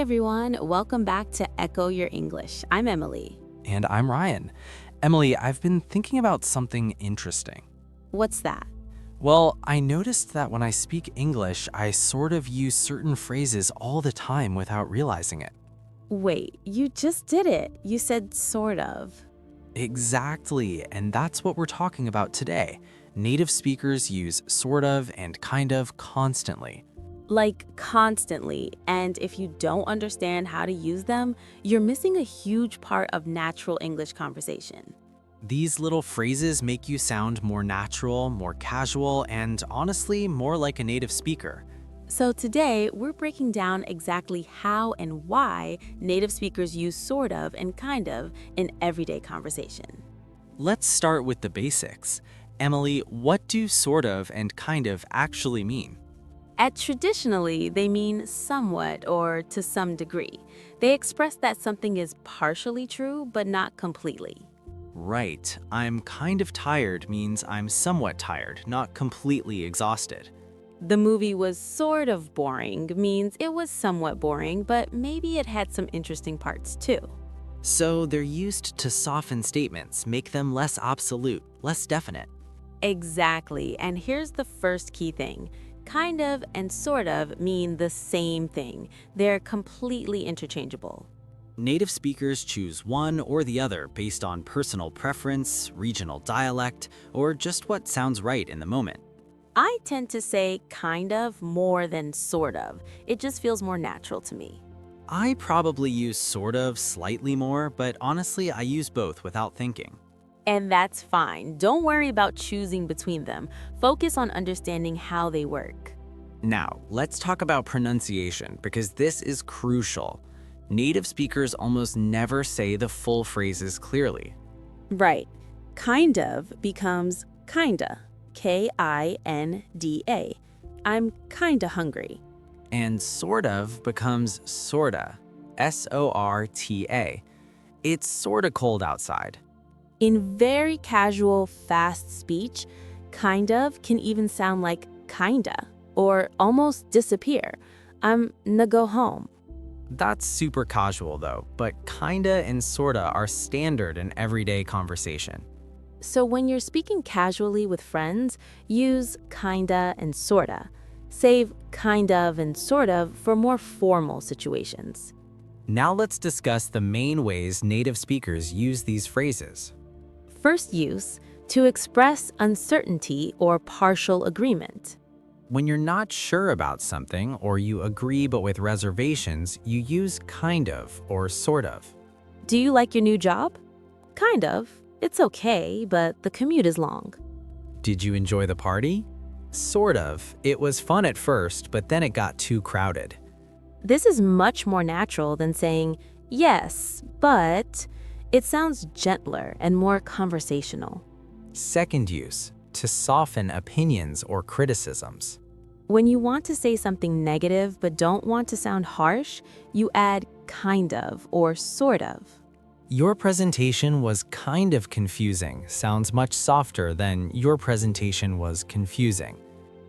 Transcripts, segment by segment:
everyone, welcome back to Echo Your English. I'm Emily. And I'm Ryan. Emily, I've been thinking about something interesting. What's that? Well, I noticed that when I speak English, I sort of use certain phrases all the time without realizing it. Wait, you just did it. You said sort of. Exactly, and that's what we're talking about today. Native speakers use sort of and kind of constantly. Like constantly, and if you don't understand how to use them, you're missing a huge part of natural English conversation. These little phrases make you sound more natural, more casual, and honestly, more like a native speaker. So today, we're breaking down exactly how and why native speakers use sort of and kind of in everyday conversation. Let's start with the basics. Emily, what do sort of and kind of actually mean? Traditionally, they mean somewhat or to some degree. They express that something is partially true, but not completely. Right. I'm kind of tired means I'm somewhat tired, not completely exhausted. The movie was sort of boring means it was somewhat boring, but maybe it had some interesting parts too. So they're used to soften statements, make them less absolute, less definite. Exactly, and here's the first key thing. Kind of and sort of mean the same thing. They're completely interchangeable. Native speakers choose one or the other based on personal preference, regional dialect, or just what sounds right in the moment. I tend to say kind of more than sort of. It just feels more natural to me. I probably use sort of slightly more, but honestly, I use both without thinking. And that's fine. Don't worry about choosing between them. Focus on understanding how they work. Now, let's talk about pronunciation because this is crucial. Native speakers almost never say the full phrases clearly. Right. Kind of becomes kinda. Kinda. I'm kinda hungry. And sort of becomes sorta. Sorta. It's sorta cold outside. In very casual, fast speech, kind of can even sound like kinda or almost disappear. I'm gonna go home. That's super casual though, but kinda and sorta are standard in everyday conversation. So when you're speaking casually with friends, use kinda and sorta. Save kind of and sort of for more formal situations. Now let's discuss the main ways native speakers use these phrases. First use, to express uncertainty or partial agreement. When you're not sure about something or you agree but with reservations, you use kind of or sort of. Do you like your new job? Kind of. It's okay, but the commute is long. Did you enjoy the party? Sort of. It was fun at first, but then it got too crowded. This is much more natural than saying, yes, but it sounds gentler and more conversational. Second use, to soften opinions or criticisms. When you want to say something negative but don't want to sound harsh, you add kind of or sort of. Your presentation was kind of confusing sounds much softer than your presentation was confusing.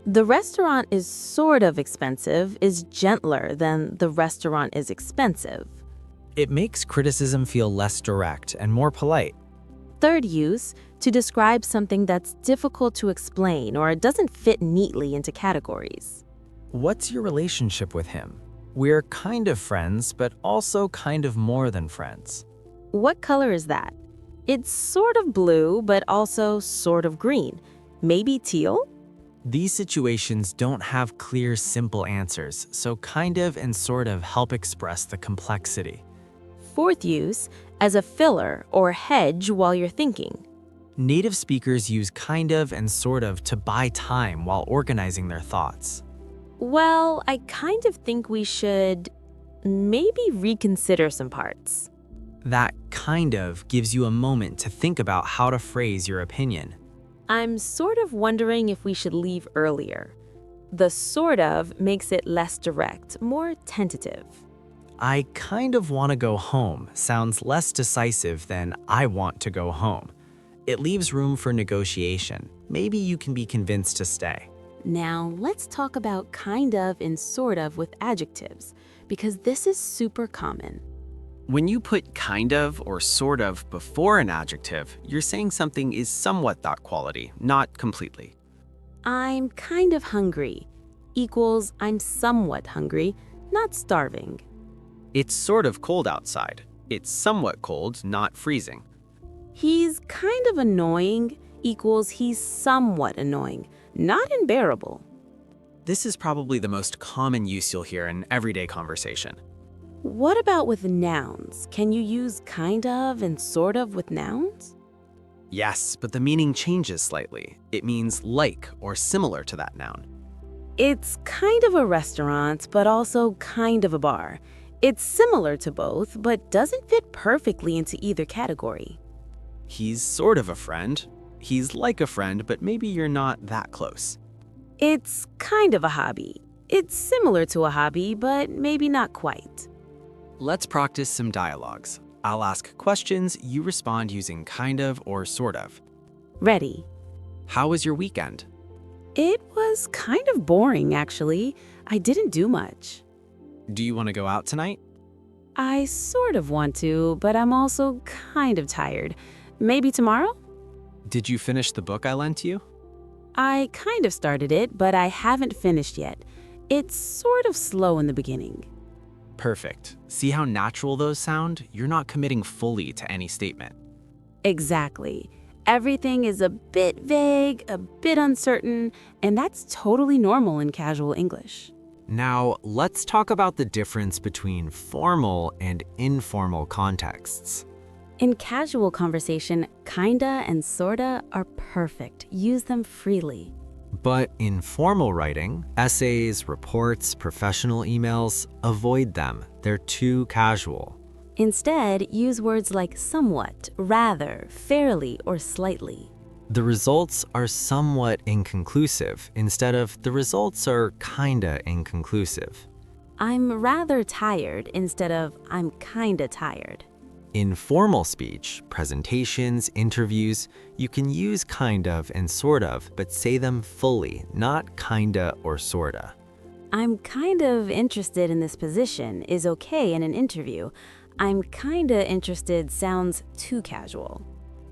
The restaurant is sort of expensive is gentler than the restaurant is expensive. It makes criticism feel less direct and more polite. Third use, to describe something that's difficult to explain or doesn't fit neatly into categories. What's your relationship with him? We're kind of friends, but also kind of more than friends. What color is that? It's sort of blue, but also sort of green. Maybe teal? These situations don't have clear, simple answers, so kind of and sort of help express the complexity. Fourth use, as a filler or hedge while you're thinking. Native speakers use kind of and sort of to buy time while organizing their thoughts. Well, I kind of think we should maybe reconsider some parts. That kind of gives you a moment to think about how to phrase your opinion. I'm sort of wondering if we should leave earlier. The sort of makes it less direct, more tentative. I kind of want to go home sounds less decisive than I want to go home. It leaves room for negotiation. Maybe you can be convinced to stay. Now, let's talk about kind of and sort of with adjectives, because this is super common. When you put kind of or sort of before an adjective, you're saying something is somewhat that quality, not completely. I'm kind of hungry equals I'm somewhat hungry, not starving. It's sort of cold outside. It's somewhat cold, not freezing. He's kind of annoying equals he's somewhat annoying, not unbearable. This is probably the most common use you'll hear in everyday conversation. What about with nouns? Can you use kind of and sort of with nouns? Yes, but the meaning changes slightly. It means like or similar to that noun. It's kind of a restaurant, but also kind of a bar. It's similar to both, but doesn't fit perfectly into either category. He's sort of a friend. He's like a friend, but maybe you're not that close. It's kind of a hobby. It's similar to a hobby, but maybe not quite. Let's practice some dialogues. I'll ask questions, you respond using kind of or sort of. Ready. How was your weekend? It was kind of boring, actually. I didn't do much. Do you want to go out tonight? I sort of want to, but I'm also kind of tired. Maybe tomorrow? Did you finish the book I lent you? I kind of started it, but I haven't finished yet. It's sort of slow in the beginning. Perfect. See how natural those sound? You're not committing fully to any statement. Exactly. Everything is a bit vague, a bit uncertain, and that's totally normal in casual English. Now, let's talk about the difference between formal and informal contexts. In casual conversation, kinda and sorta are perfect. Use them freely. But in formal writing, essays, reports, professional emails, avoid them. They're too casual. Instead, use words like somewhat, rather, fairly, or slightly. The results are somewhat inconclusive instead of the results are kinda inconclusive. I'm rather tired instead of I'm kinda tired. In formal speech, presentations, interviews, you can use kind of and sort of, but say them fully, not kinda or sorta. I'm kind of interested in this position is okay in an interview. I'm kinda interested sounds too casual.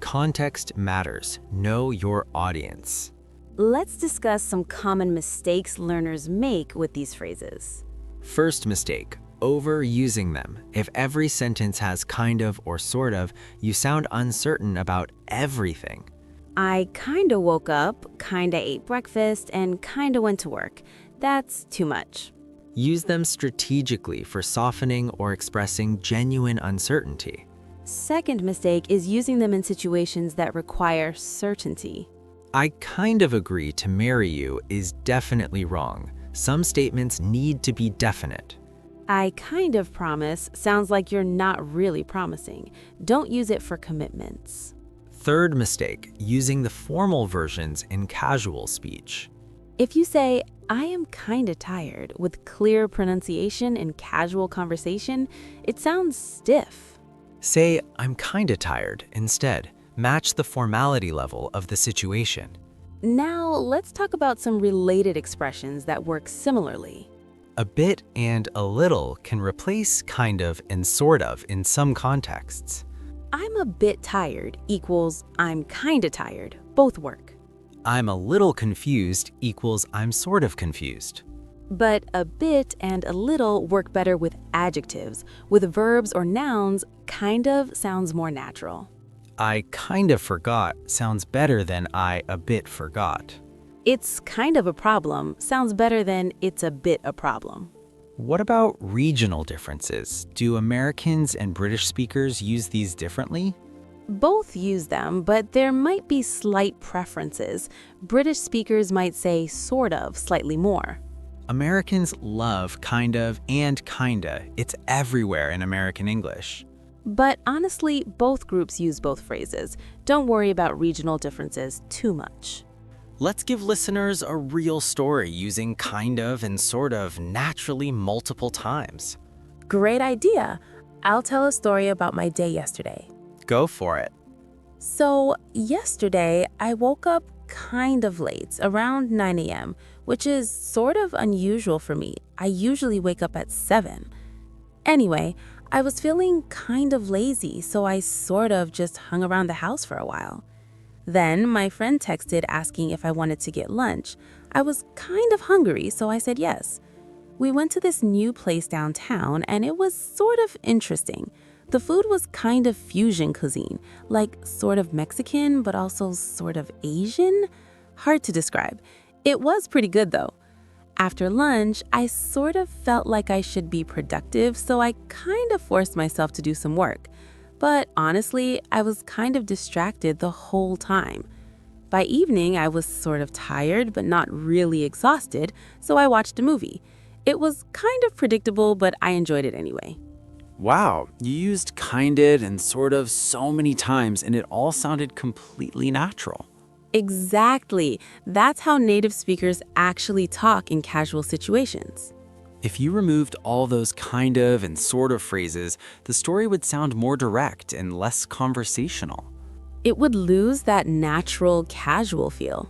Context matters. Know your audience. Let's discuss some common mistakes learners make with these phrases. First mistake, overusing them. If every sentence has kind of or sort of, you sound uncertain about everything. I kinda woke up, kinda ate breakfast, and kinda went to work. That's too much. Use them strategically for softening or expressing genuine uncertainty. Second mistake is using them in situations that require certainty. I kind of agree to marry you is definitely wrong. Some statements need to be definite. I kind of promise sounds like you're not really promising. Don't use it for commitments. Third mistake, using the formal versions in casual speech. If you say, I am kinda tired with clear pronunciation in casual conversation, it sounds stiff. Say, I'm kinda tired instead. Match the formality level of the situation. Now, let's talk about some related expressions that work similarly. A bit and a little can replace kind of and sort of in some contexts. I'm a bit tired equals I'm kinda tired. Both work. I'm a little confused equals I'm sort of confused. But a bit and a little work better with adjectives. With verbs or nouns, kind of sounds more natural. I kind of forgot sounds better than I a bit forgot. It's kind of a problem sounds better than it's a bit a problem. What about regional differences? Do Americans and British speakers use these differently? Both use them, but there might be slight preferences. British speakers might say sort of slightly more. Americans love kind of and kinda. It's everywhere in American English. But honestly, both groups use both phrases. Don't worry about regional differences too much. Let's give listeners a real story using kind of and sort of naturally multiple times. Great idea. I'll tell a story about my day yesterday. Go for it. So, yesterday, I woke up kind of late, around 9 a.m., which is sort of unusual for me. I usually wake up at 7. Anyway, I was feeling kind of lazy, so I sort of just hung around the house for a while. Then my friend texted asking if I wanted to get lunch. I was kind of hungry, so I said yes. We went to this new place downtown, and it was sort of interesting. The food was kind of fusion cuisine, like sort of Mexican, but also sort of Asian. Hard to describe. It was pretty good though. After lunch, I sort of felt like I should be productive, so I kind of forced myself to do some work. But honestly, I was kind of distracted the whole time. By evening, I was sort of tired, but not really exhausted, so I watched a movie. It was kind of predictable, but I enjoyed it anyway. Wow, you used kinded and sort of so many times, and it all sounded completely natural. Exactly. That's how native speakers actually talk in casual situations. If you removed all those kind of and sort of phrases, the story would sound more direct and less conversational. It would lose that natural, casual feel.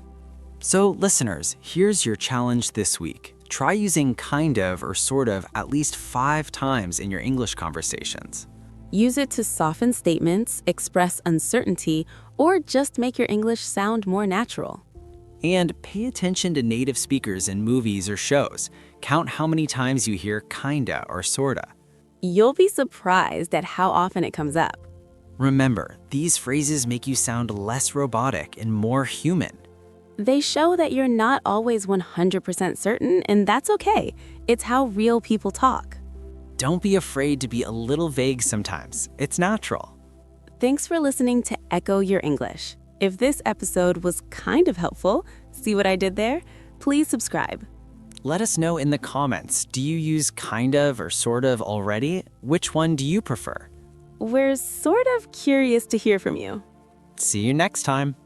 So, listeners, here's your challenge this week. Try using kind of or sort of at least 5 times in your English conversations. Use it to soften statements, express uncertainty, or just make your English sound more natural. And pay attention to native speakers in movies or shows. Count how many times you hear kinda or sorta. You'll be surprised at how often it comes up. Remember, these phrases make you sound less robotic and more human. They show that you're not always 100% certain, and that's okay. It's how real people talk. Don't be afraid to be a little vague sometimes. It's natural. Thanks for listening to Echo Your English. If this episode was kind of helpful, see what I did there? Please subscribe. Let us know in the comments. Do you use kind of or sort of already? Which one do you prefer? We're sort of curious to hear from you. See you next time.